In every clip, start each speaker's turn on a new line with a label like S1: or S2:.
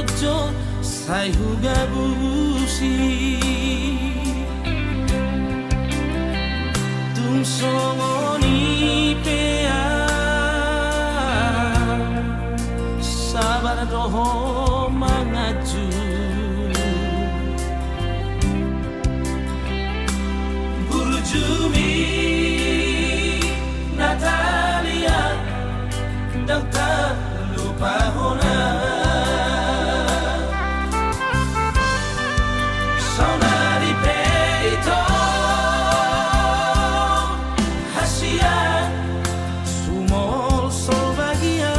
S1: tojo sai hugabusi tung songoni pea sabar doho mangaju Burjumi Natalia dan tak lupa Hona Saudari Peito Hasia Sumol Solbagia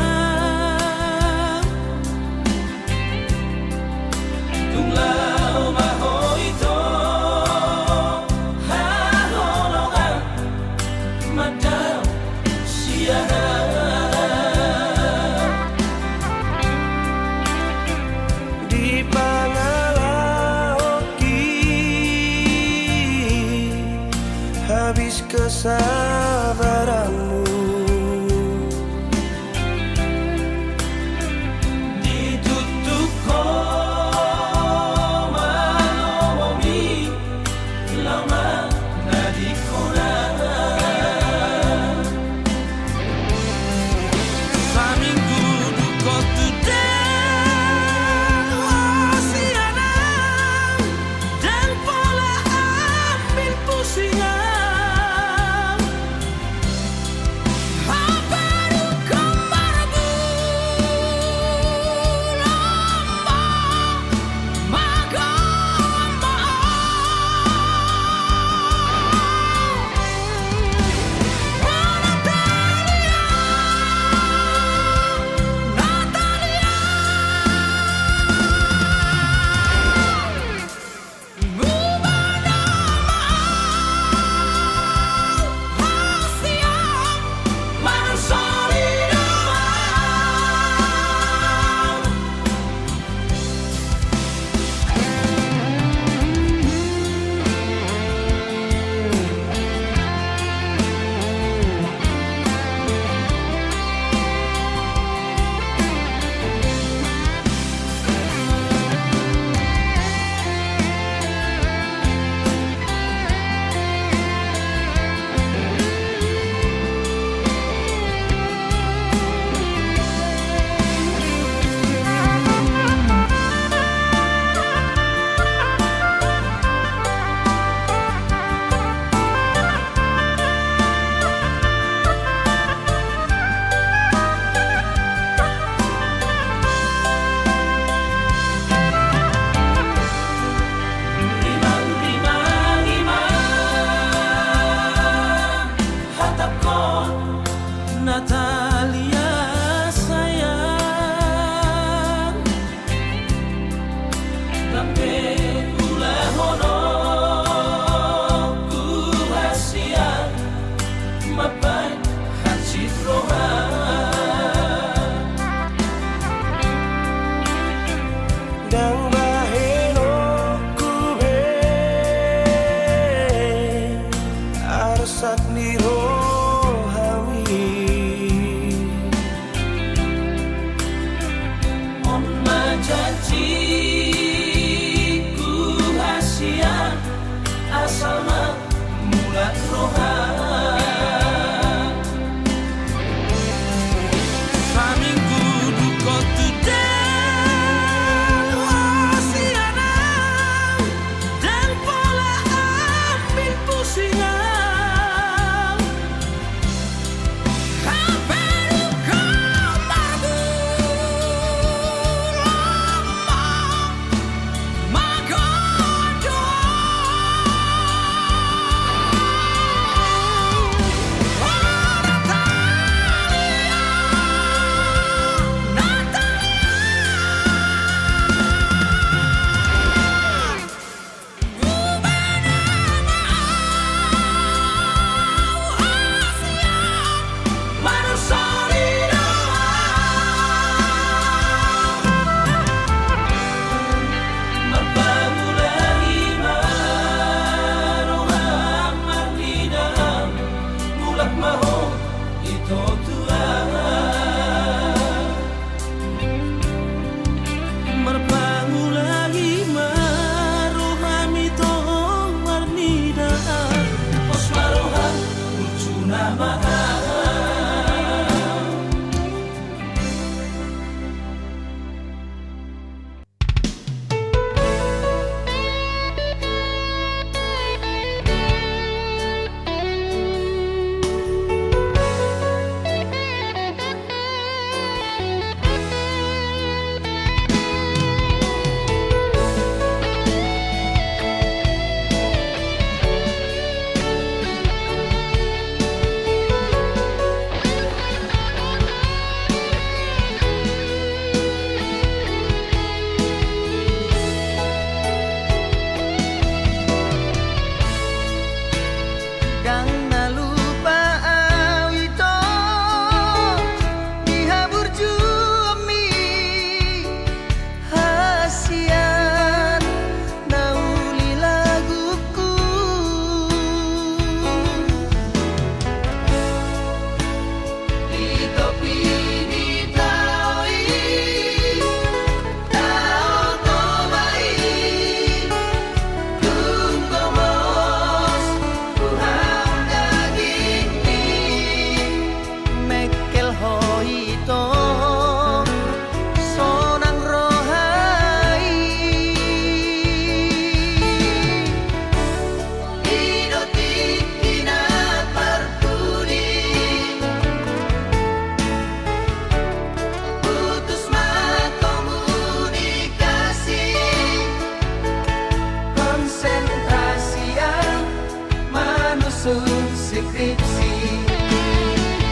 S2: menyusun skripsi.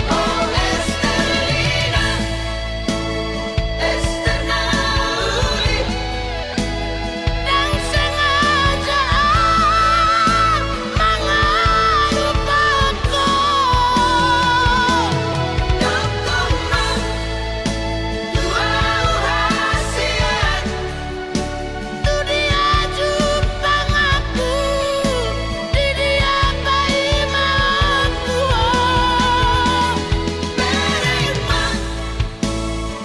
S2: Oh Estelina, Estelina uli, dan sengaja mengelupaku. Dokumen dua hasiat, tu dia jumpa aku, di dia bayi mampu. Menerima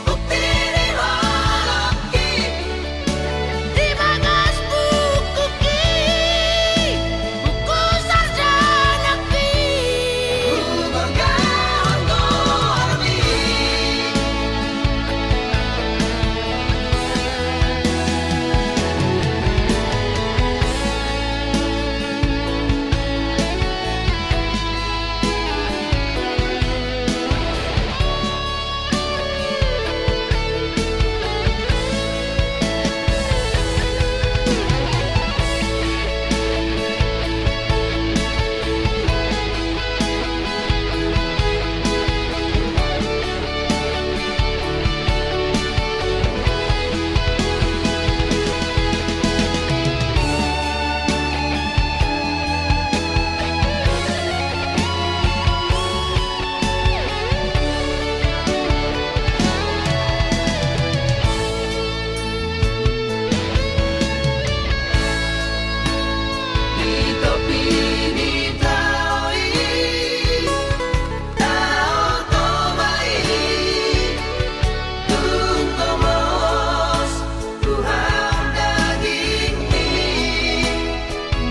S2: bukti di holoki, di bagas buku buku sarjana bergaun dormi.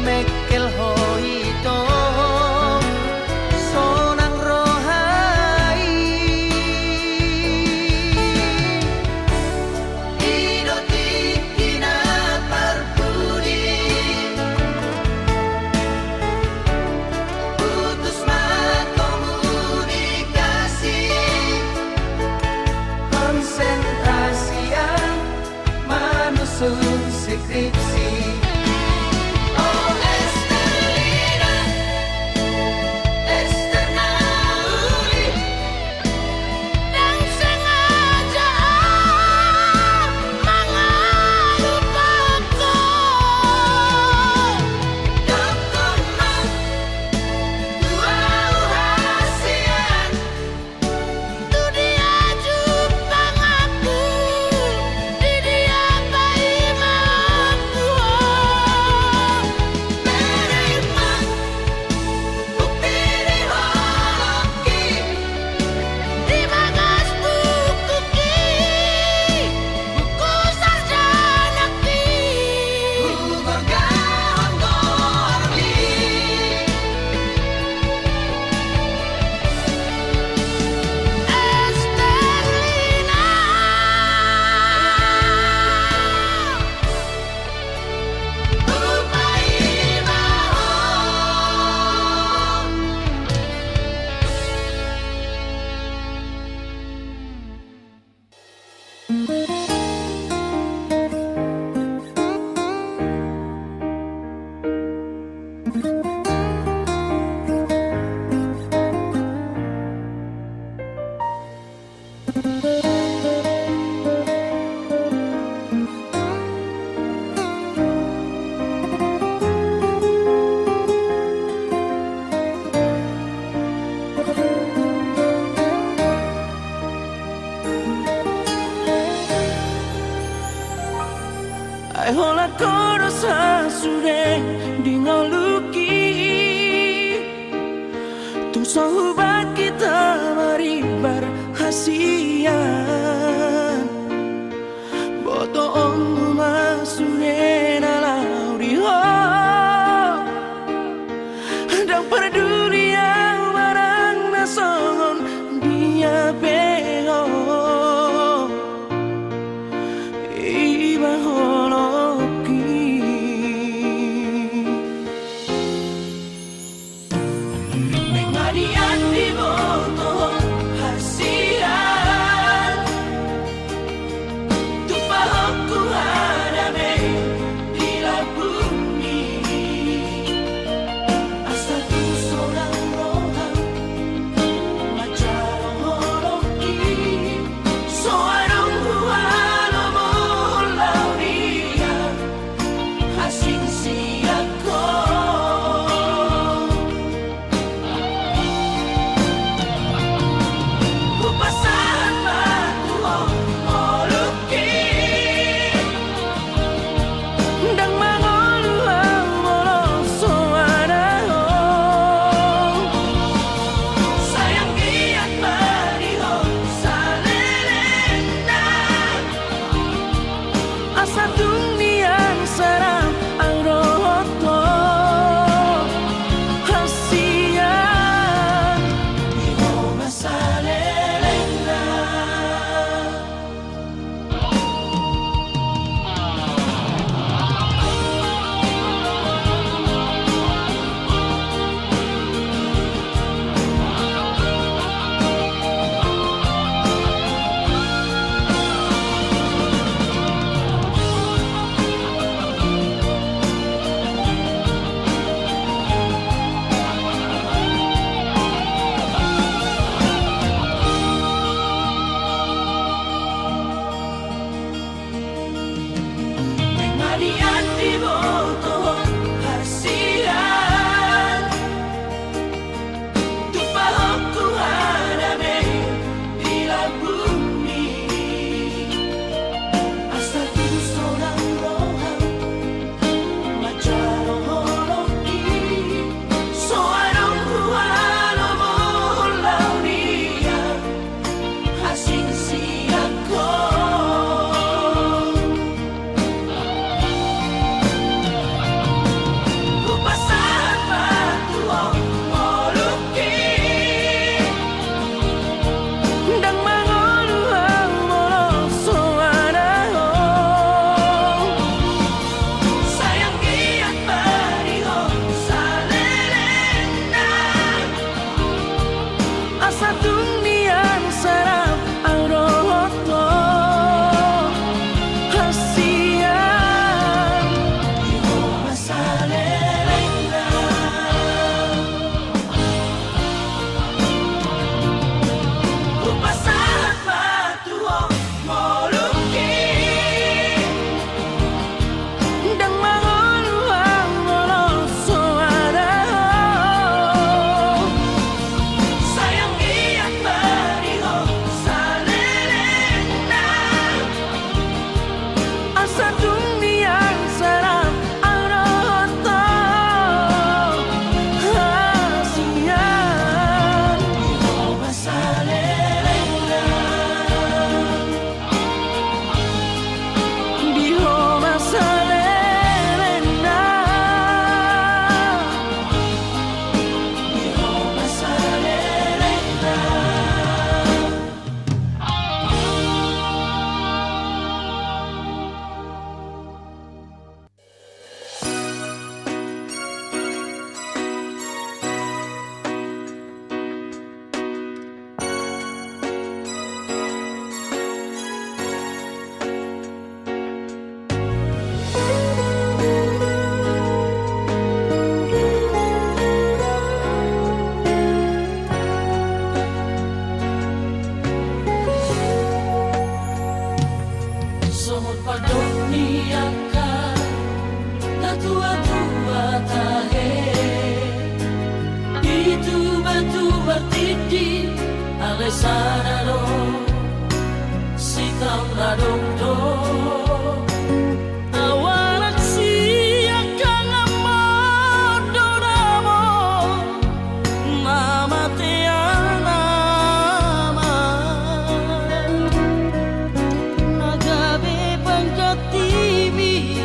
S2: Mekel hoito sonang rohai, idoti kina perbudi, putus komunikasi, konsentrasi yang menyusun skripsi. Oh Estelina, Estelina uli, dan sengaja mengelupaku. Dokumen dua hasiat, tu dia jumpa aku, di dia bayi mampu. Menerima bukti di holoki, di bagas buku buku sarjana bergaun dormi. Estelina, bayi
S1: Ai hola koro sasure dingoluki, tu sahubat kita mari berhasiat, boto om masure nalau diho, dan peduli yang barang nasongon dia bego. Iba holoki, mengadian di boto hasiat, tu pahokku hadame di la bumi, asa tu son asa duniang sarang ang roto hasiyan di mo masalelena. Marian di boto hasilan tupahok Tuhan amin bila bumi asa tu seorang rohang macarohologi soarong Tuhan omohon launia asing siako. Asa duniang sarap ang roto hasiyan di mo masalelena. Upasahan patuong moluki dang mangoluang moloso araw sayang iyak bariho salelena. Asa duniang sarap ang roto hasiyan di mo masalelena. Di mo masalelena. Di mo masalelena. Somot padok niya ka na tua-tua tahe itu batu bertidi alesararo sitam ladongdo awarak siya kang amadoramo nama tiana nagabe pangkatibi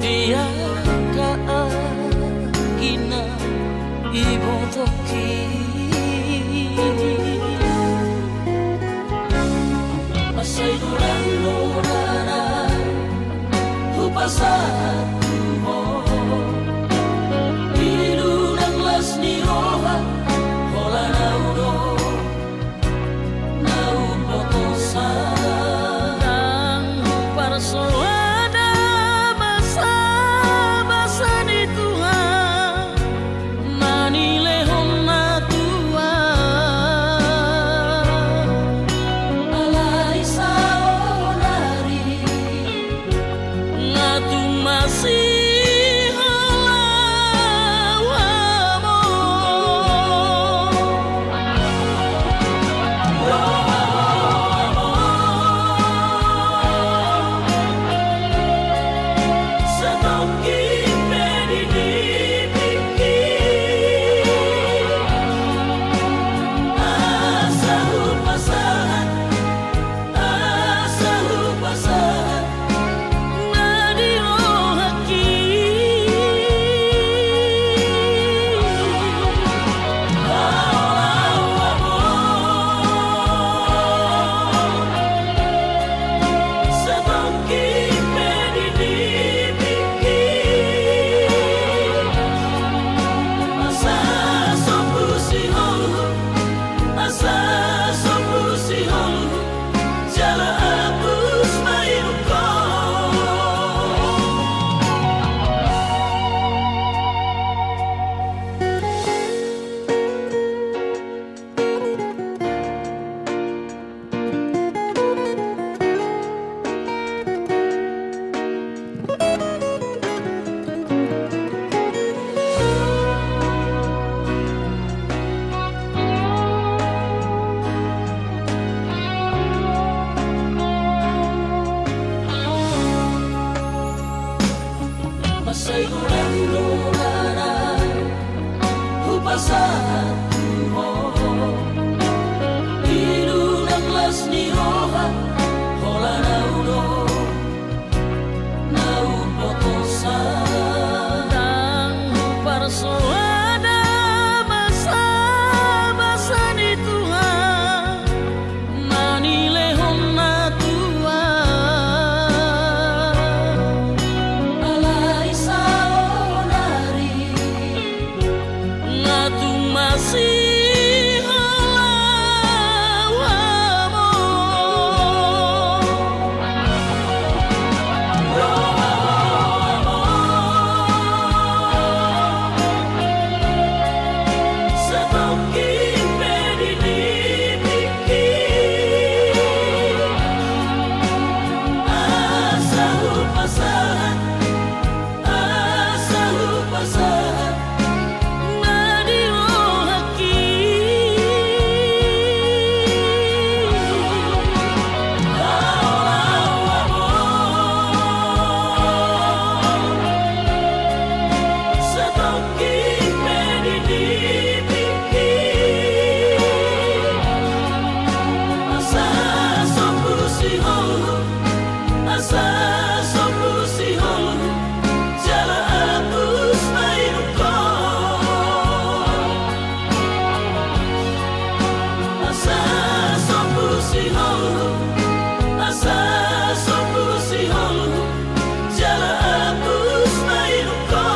S1: dia kaagina ibotoki masay durang-durana upasahan mo biru ng las ni roha hola naudo naupotosan ang parsoada basa-basa di Tuhan manilehon na Tuhan alay sa onari ngatu masih halawamo. Asa upasahan Sigulang nurana Hupasahan Tuhan Idunang las niroha Hola naudo Nau potosan
S3: Nang parsoada basa-basa ni Tuhan Manilehon na Tuhan
S1: Alay sa onari
S3: Ngatu masih halawamo
S1: Setongking medidipiki Asa hupasahan
S3: Nadirohaki
S1: Setongking medidipiki Asa sombusihono Asa sombusihono Jala atus mainuko Asa sombusihono Asa sombusihono Jala atus mainuko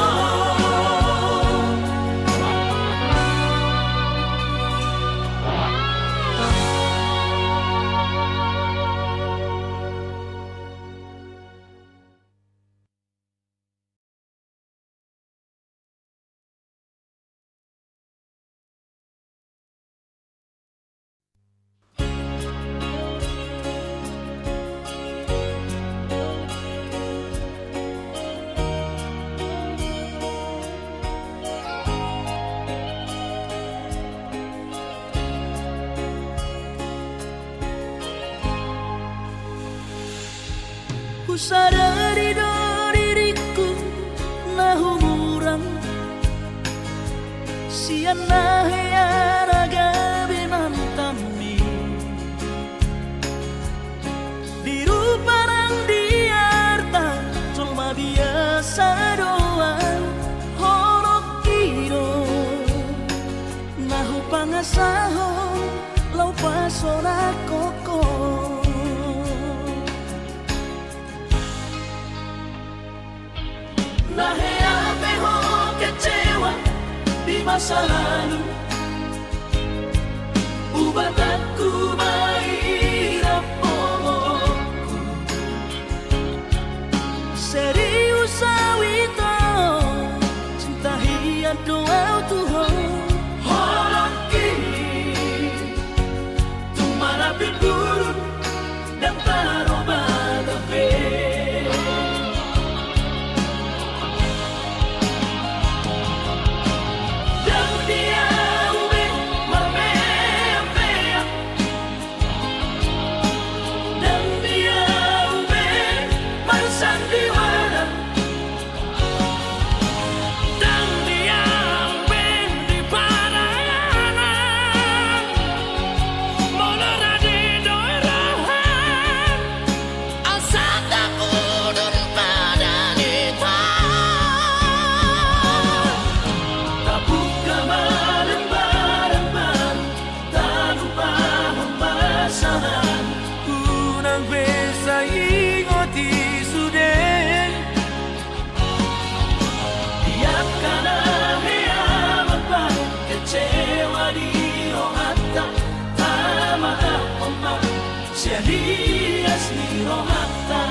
S3: Ku sadari do diriku nahumuran Siana hearaga binantami Diruparang diarta Colma biasa doang Horok kiro Nahu pangasahon Lau pasona koko
S1: Nahea peho kecewa di masa lalu Ubatanku mahirap momokku
S3: Serius awito Cinta hiat doa Tuhan
S1: Holoki Tumarapi burun dan taroba gabe Dan dia ube marmea-mea Dan dia ube marsandiwara
S3: Dan dia ben di parayanan Molora di doirahan
S2: Asata kudun pada nita
S1: Tabuka malembar-lembar Tanpa pembasahan
S3: Unang besa ingoti sudah
S1: Biarkan ahea mabah Kecewa di rohata Tamaah omak Serias di rohata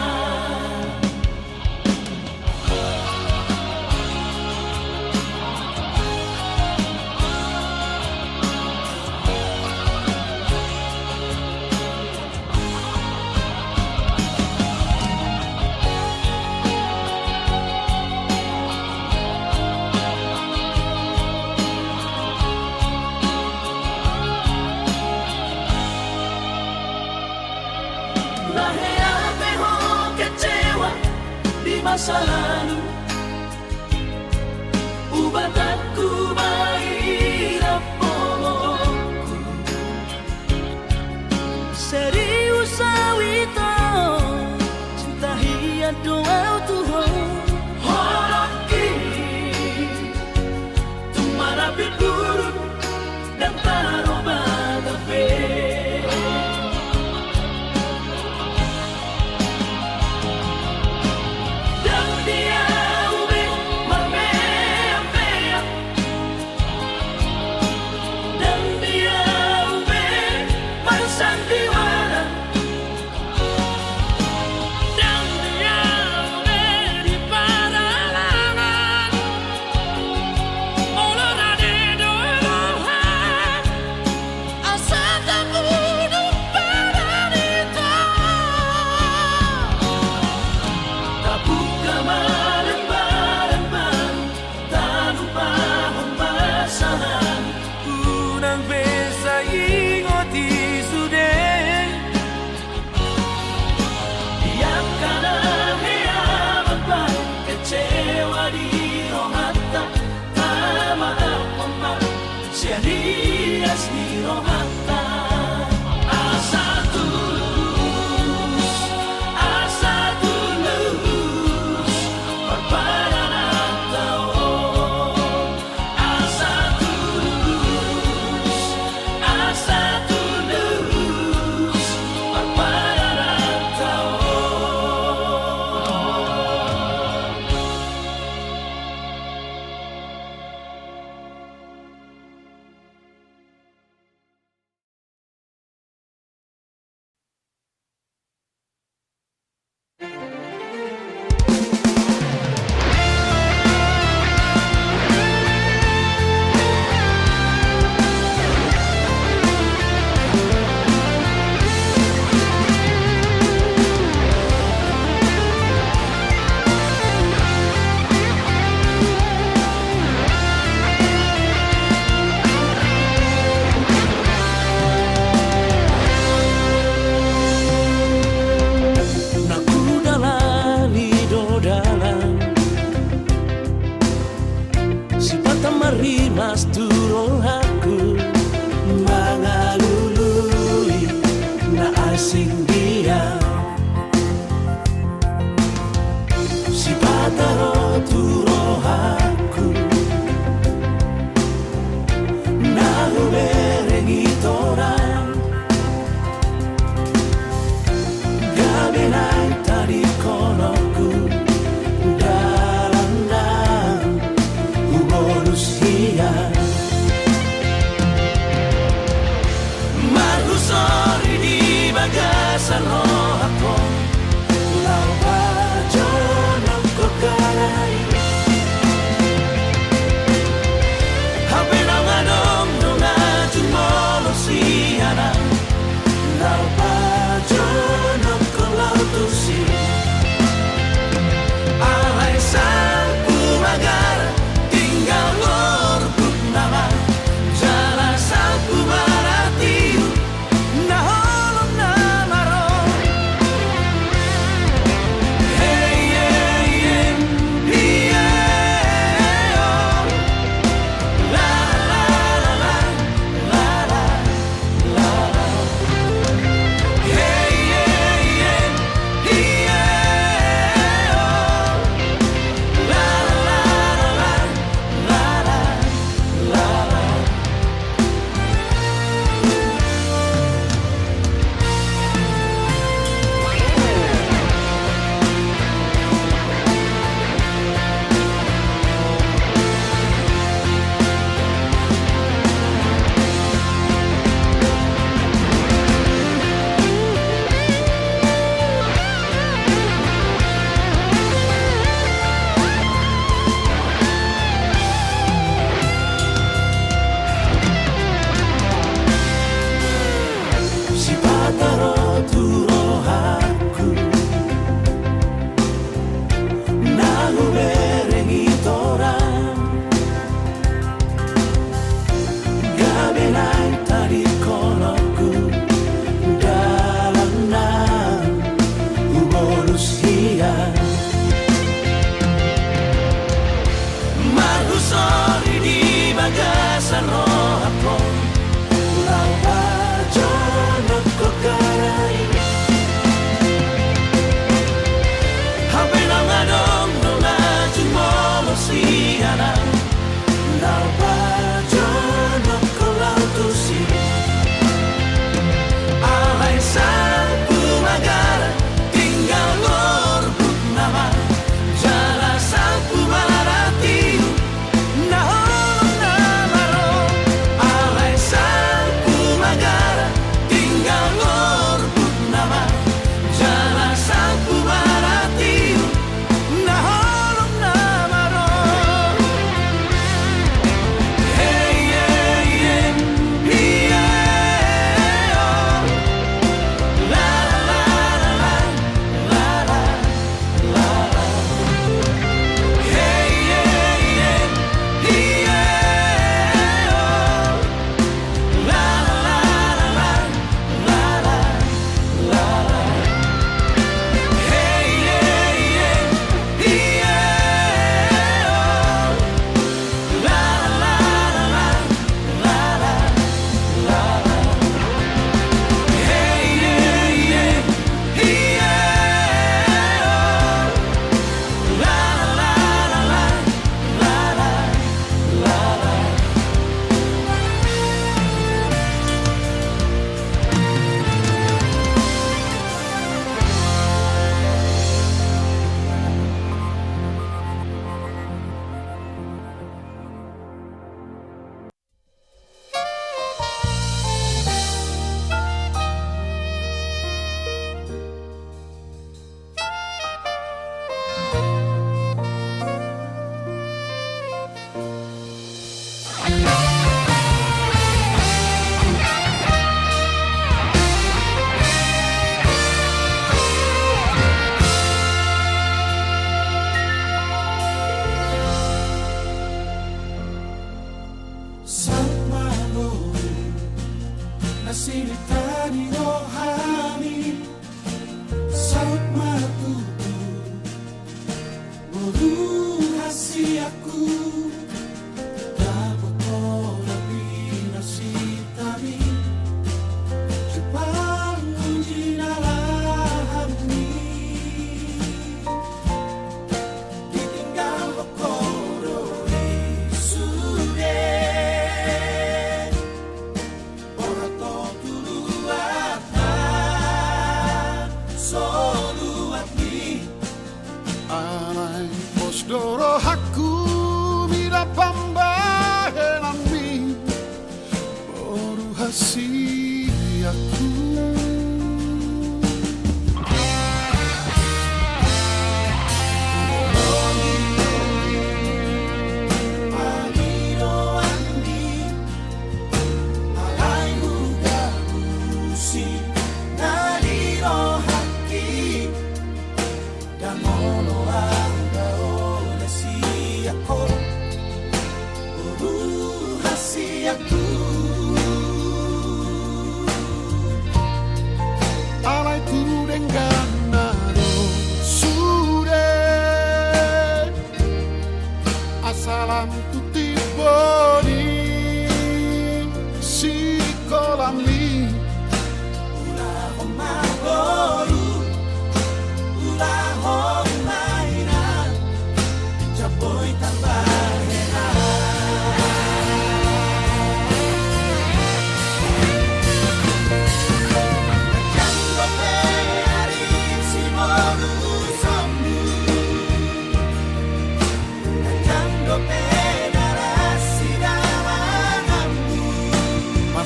S1: masa lalu batatku mahirap momongku
S3: Serius sawito cinta hiya doa Tuhan
S1: Horoki Tumarapit buruk dan taroba tape Dan dia ube marmea-mea Dan dia ube marsandiwara
S3: Dan dia ube
S4: rahasiaku, dapat lebih nasitami Jepang uji nalahami ditinggal Hokkaido isude Orato tuluata soluatni Alai posdoro haku mira pambahenami Boru hasiaku Alai tu denganado sure asalam tu tiboni sikolami ulah homagoru ulah homaina jaboy tambahena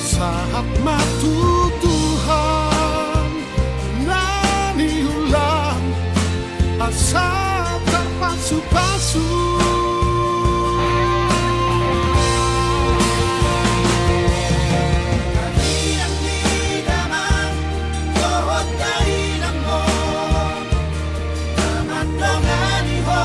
S4: Saat matu Tuhan nani ulang asa terpasu-pasu Kalian tidak mang Yohot dari namo Teman-teman iho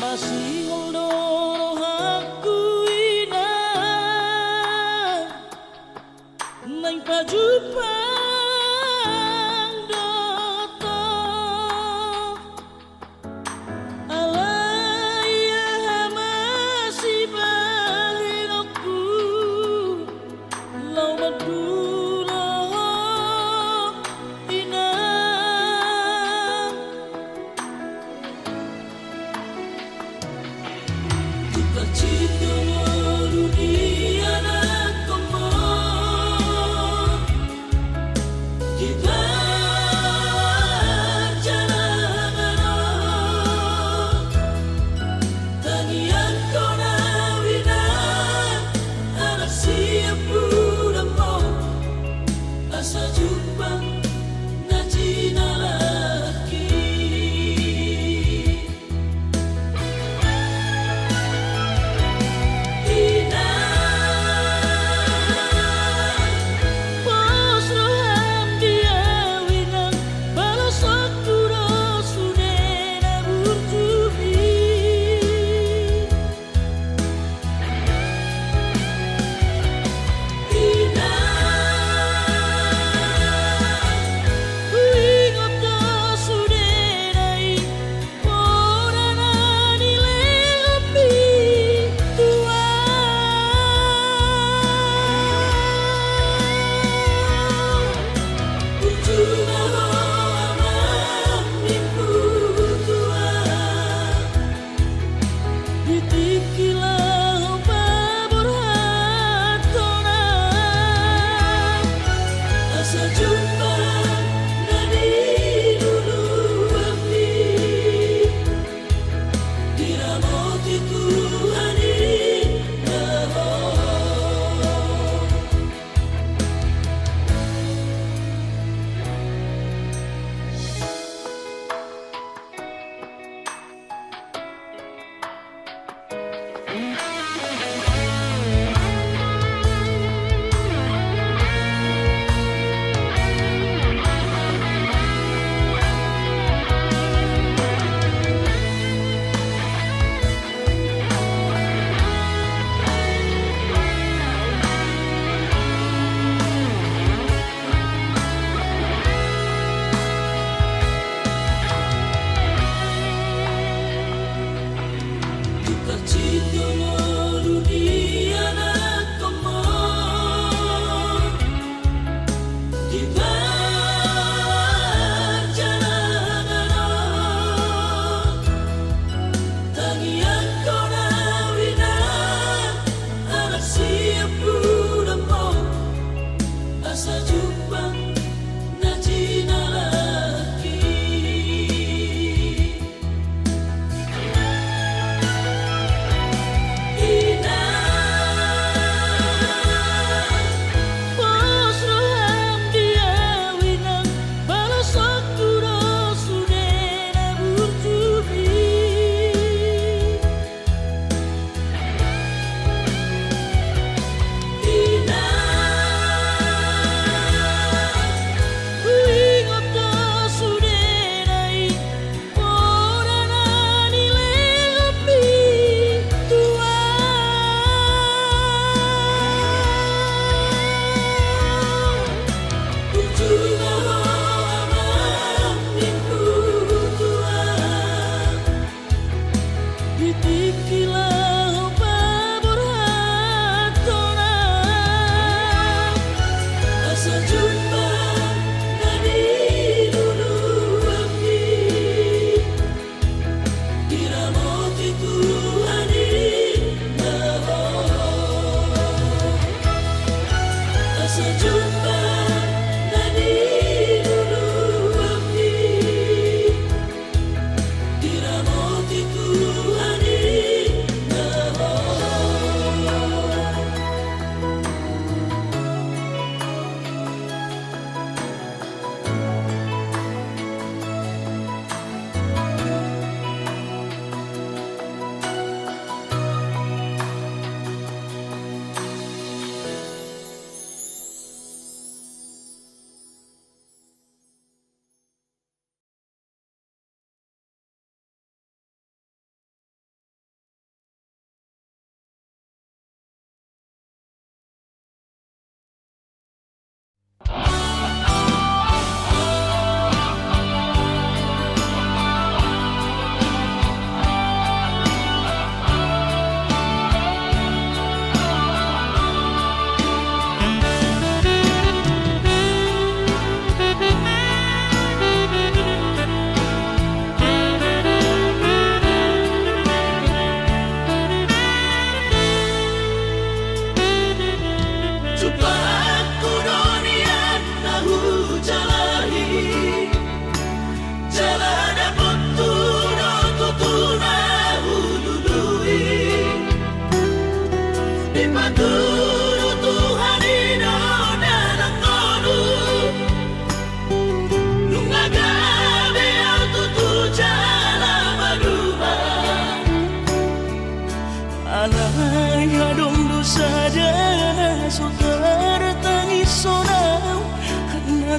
S3: kasih ngondoro aku ina nang pajupang doto alaya masih bahirku lau maduro ina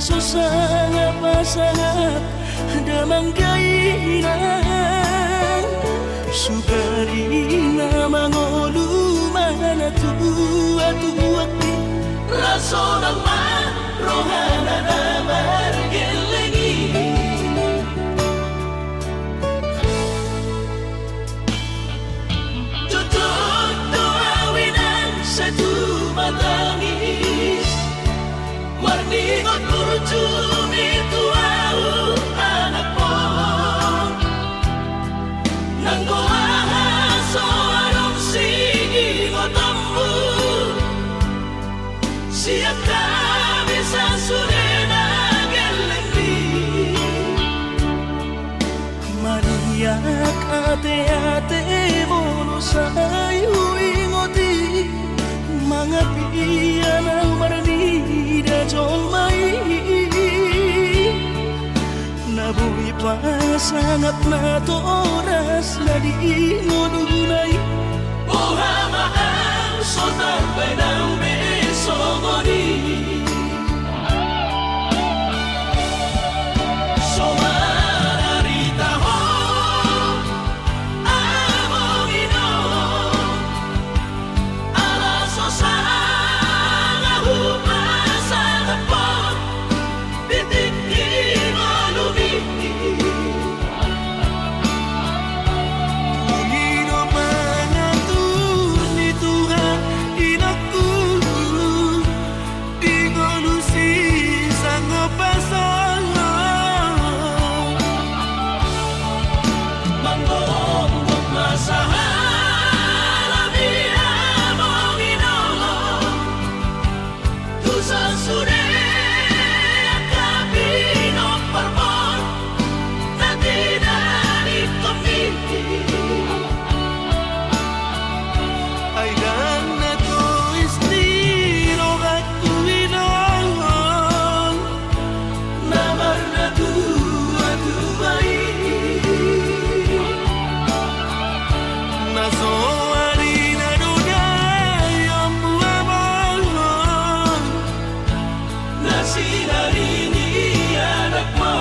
S3: Alaso sangat pasangat damang gainan Sugarina mangolu mana tua-tua
S1: Raso nama rohana nama gelengi Tutup doa winan satu matangis Warni ngot kurcumi tuau anak po Nanggoa so anong sigi ngotambu Siap kami sasurena gelendi
S3: Maria ate-ate mono sayu ingoti Mga piyan ang marnida jolmai Nabuhi pa sangat na toras na di ngununay
S1: Ohama ang sotar benang besogoni Somararita ho amongino Alaso sana hupasana po Bitik di malumi
S3: Panginoon mangatun ni Tuhan inakku Di ngolusi sang pasangan
S1: Manggong masahala biya mongino Tusa sude akapino parmon Natinari komiti
S3: Ay dan na to istiro at uwilang
S1: Namar na tua-tuai
S3: Naso harina dunay ang buwabang
S1: Nasinari ni anak mo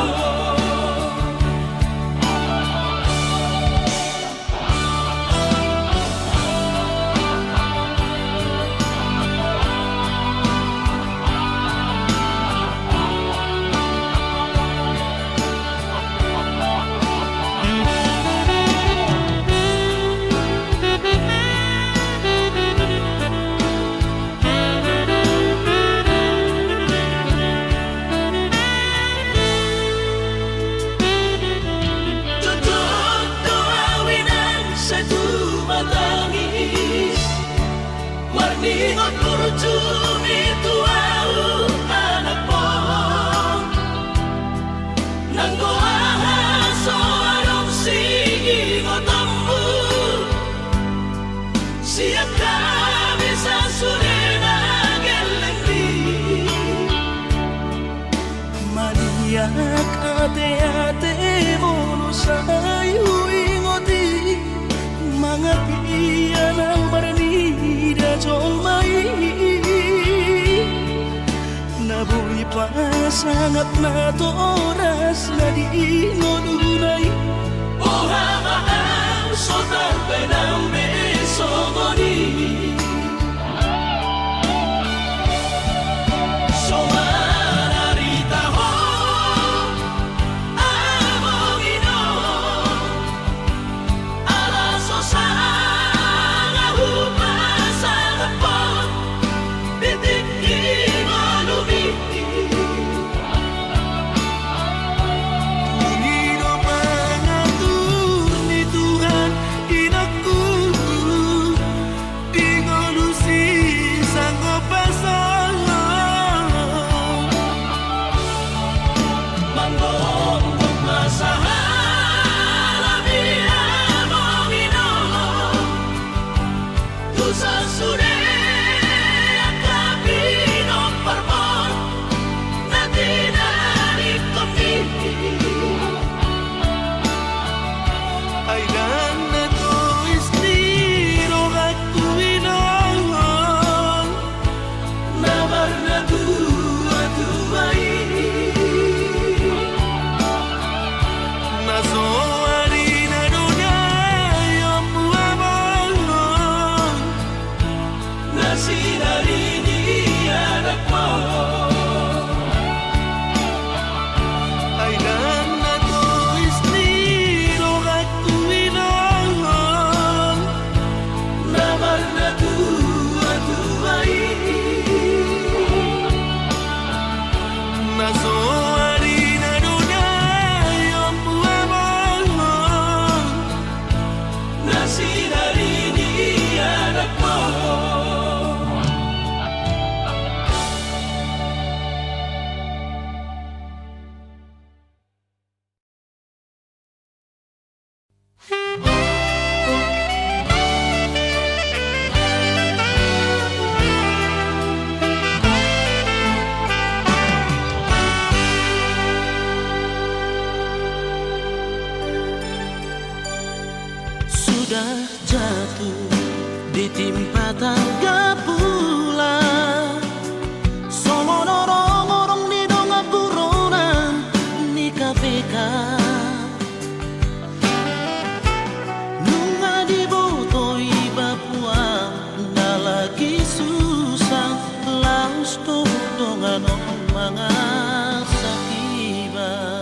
S1: Tutup doa winan satu matangis Warni ngot kurcumi tuau anak po Nanggoa so anong sigi ngotambu Siap kami sasurena gelendi
S3: Maniak ate-ate mono sayu ingoti Mga piyan ang marnida jolmai Nabuhi pa sangat na toras na di ngununay
S1: Ohama ang sotar benang besogoni Somararita ho amongino Alaso sana hupasana po Bitik di malumi
S3: Panginoon sudah jatuh ditimpa tangga pula. Somo dorong di donga buronan di KPK. Nunga di botoi Papua na lagi susah laus to dongan mga sakiba.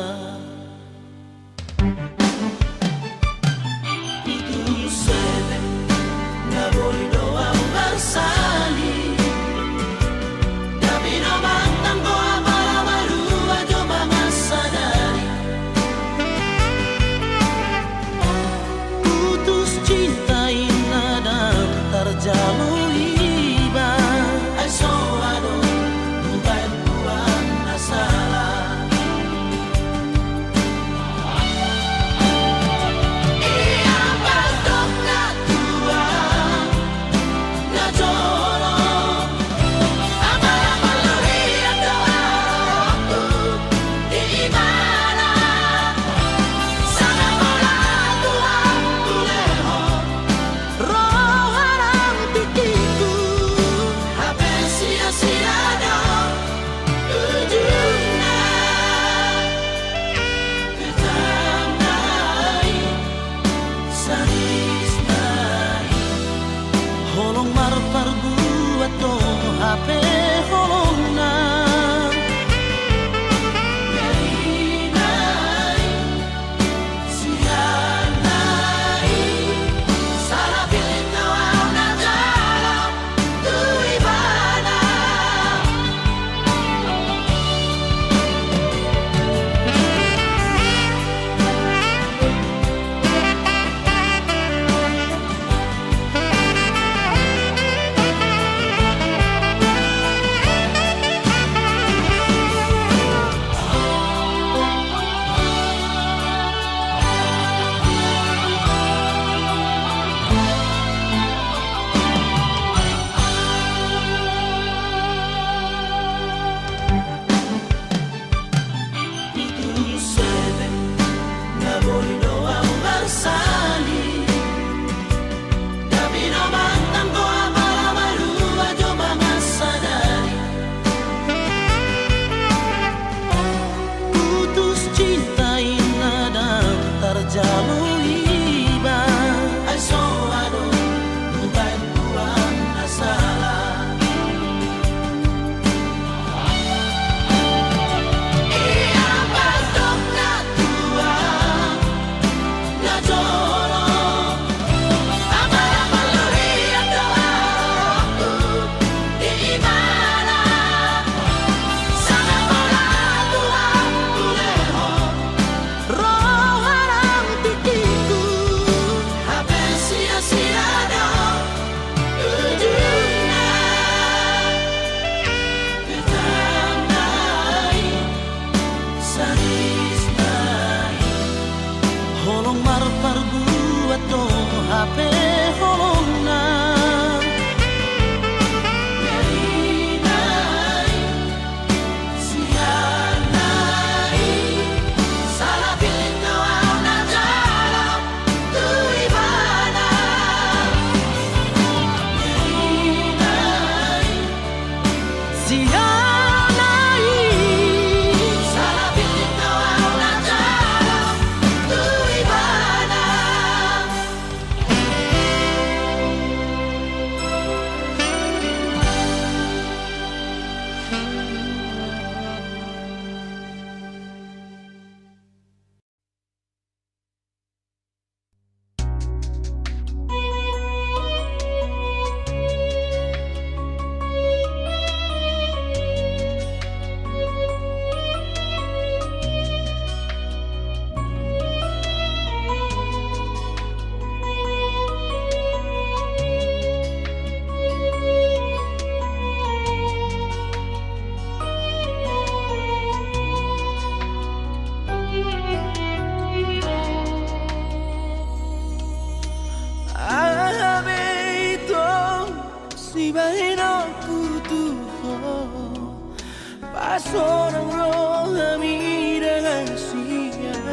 S3: seorang rohani dengan siang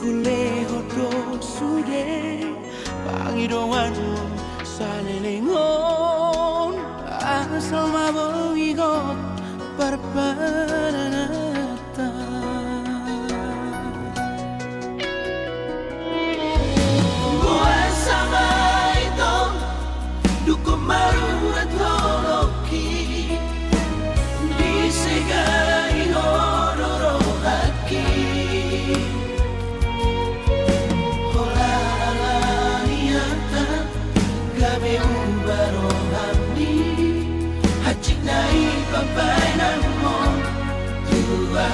S3: Hule hodo Pangidungan mo sa lilingon asal mabong igot parpananata.
S1: Buwan sama ito duko marurat holoki Bisegai hororo haki Holalaniata gabe ubaro hamdi Hachik nai papai namo tua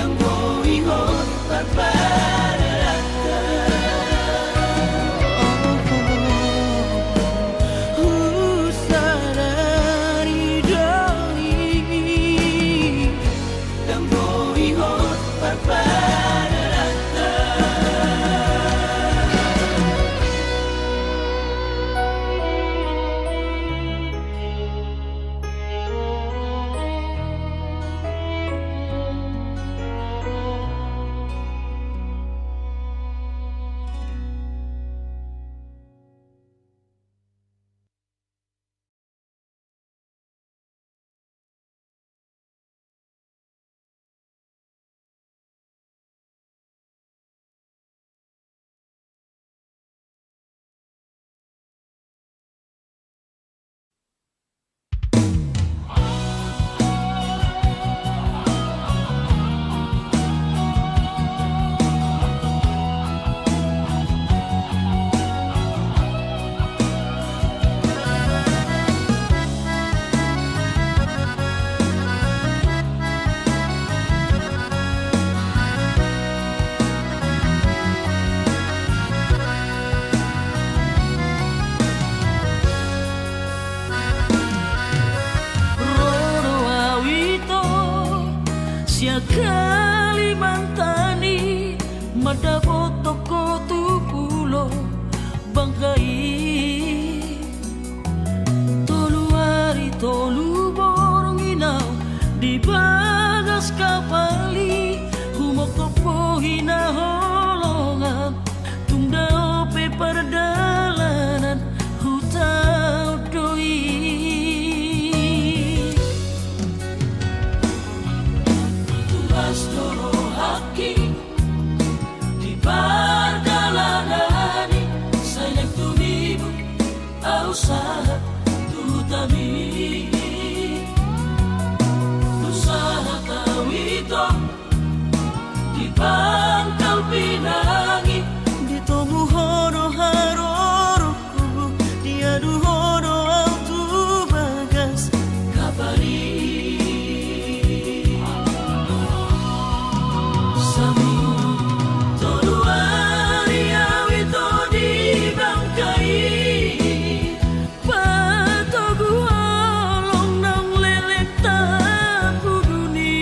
S2: Tango ingon parparata
S1: hina holongan tunda ope perdalanan hutau doi tugas doro haki di perdalanani sayang tumibu usaha tutami usaha tawito di pangkal pinangi
S3: Ditomu hono haroroku Diadu hono autu bagas
S1: kabari sami toduari awito di bangkai patogu olong nang lelek tapuguni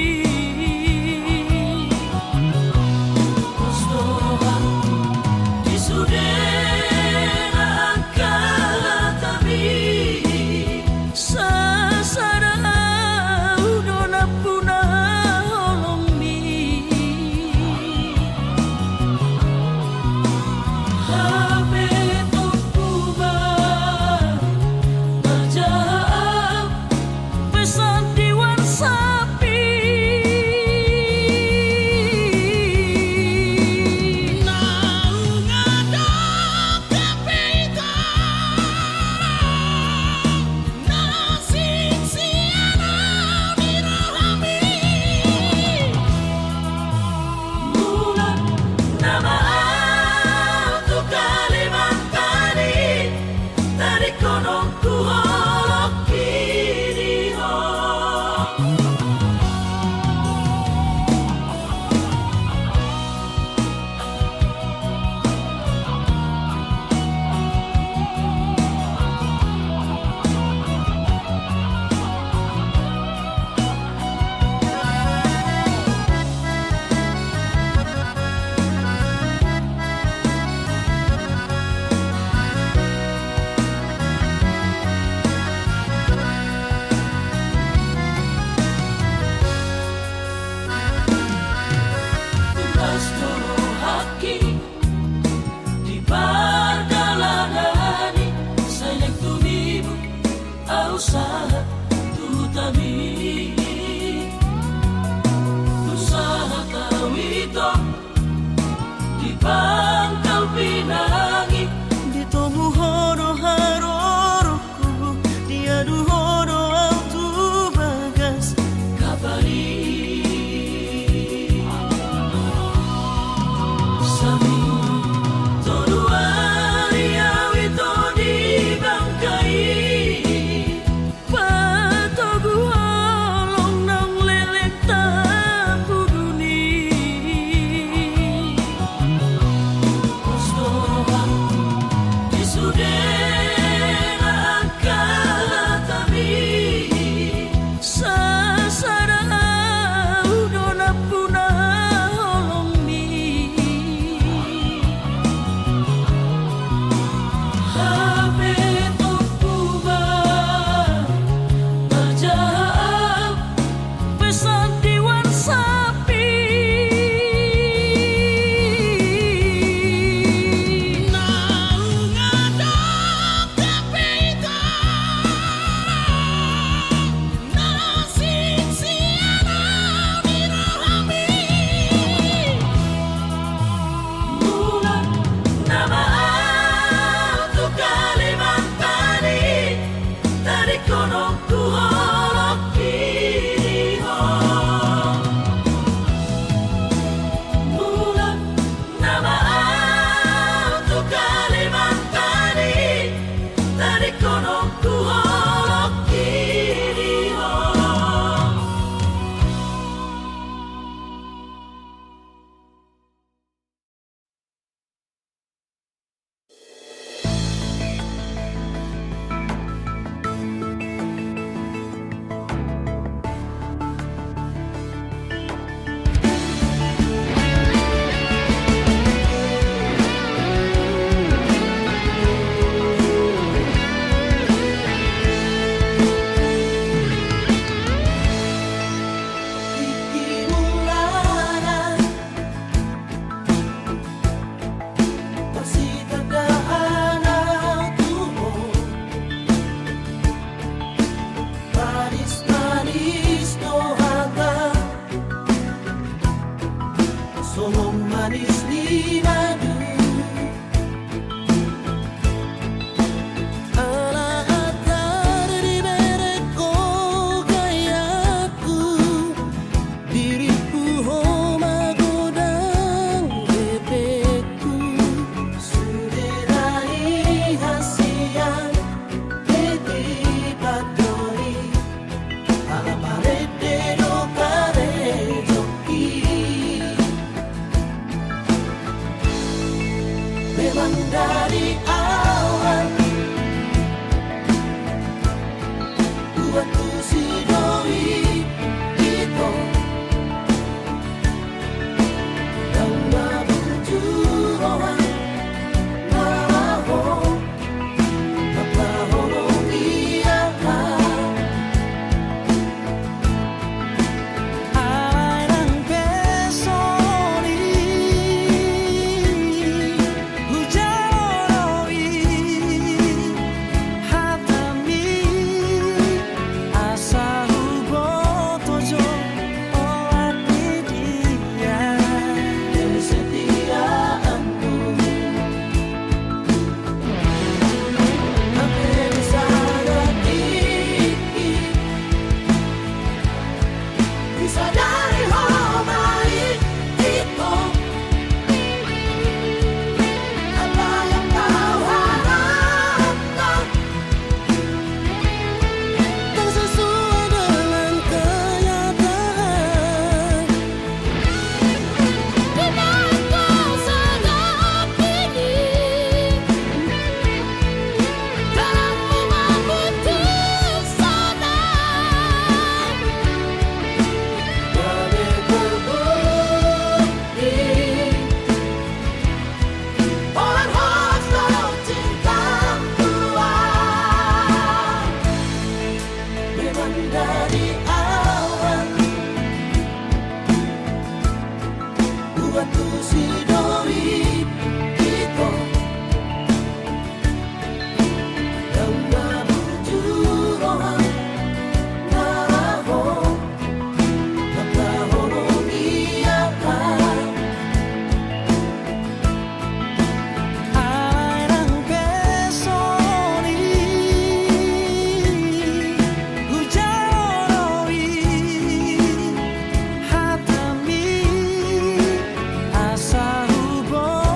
S3: sungguh manis di madu. Memang dari awal buatku si doi itu dan berjurohan naraho natahono dia alang pesoni sadari homai itu apa yang kau harapkan
S2: Tak sesuai dengan kenyataan. Dengan kau sedang ini dalam memutuskan
S3: Kami terbukti orang hoax dalam cinta kuat. Memang dari awal buatku si doi itu yang berjurohan naraho natahono dia
S2: alang pesoni hujanoi hatami asa hubungan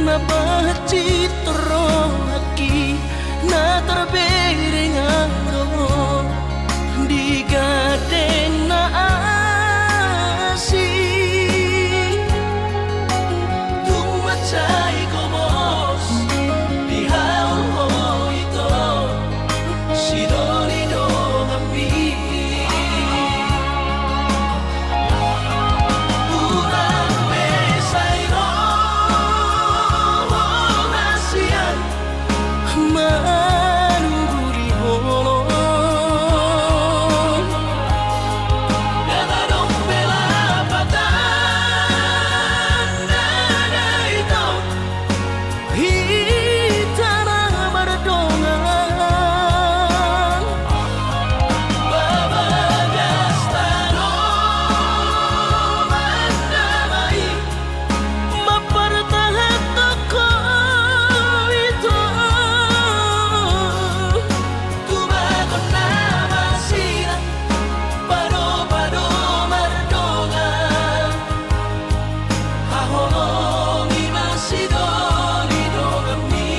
S3: na pacitro aki na terbering anggo di gadeng na asi tumacay komos di haul ho ito si dorido kami urang besayro nasian manuguri holo Dadadong pelapatan nada ito hitana berdongan babagas tanong mandamai mapertahan toko itu tubagon na masira pado-pado mardongan haholongi masidonido kami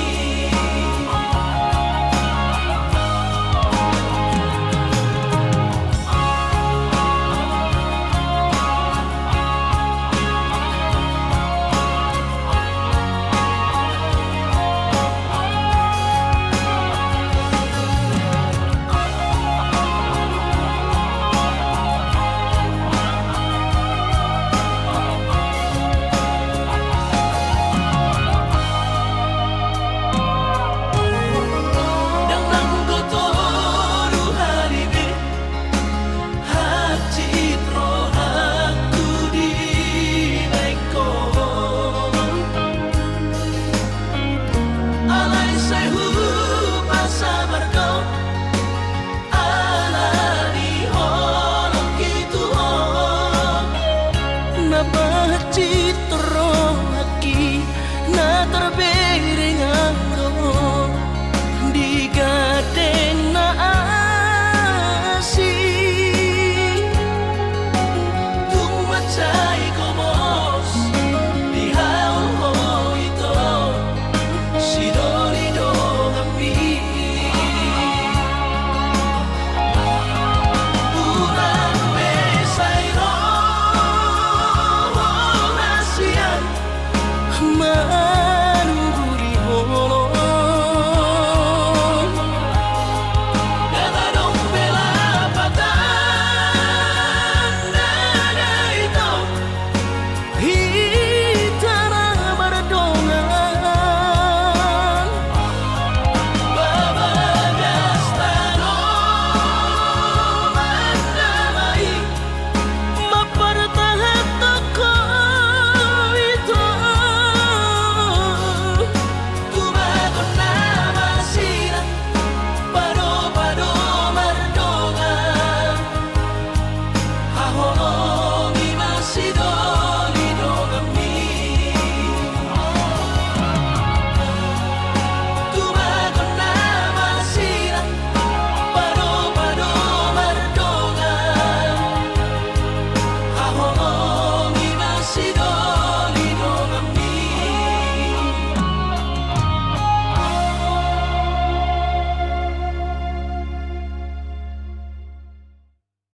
S3: Dang nanggotoru halibe hacitro aku di baikon alay sayu pasabardo alani holong gitu na pacitro aki na terbe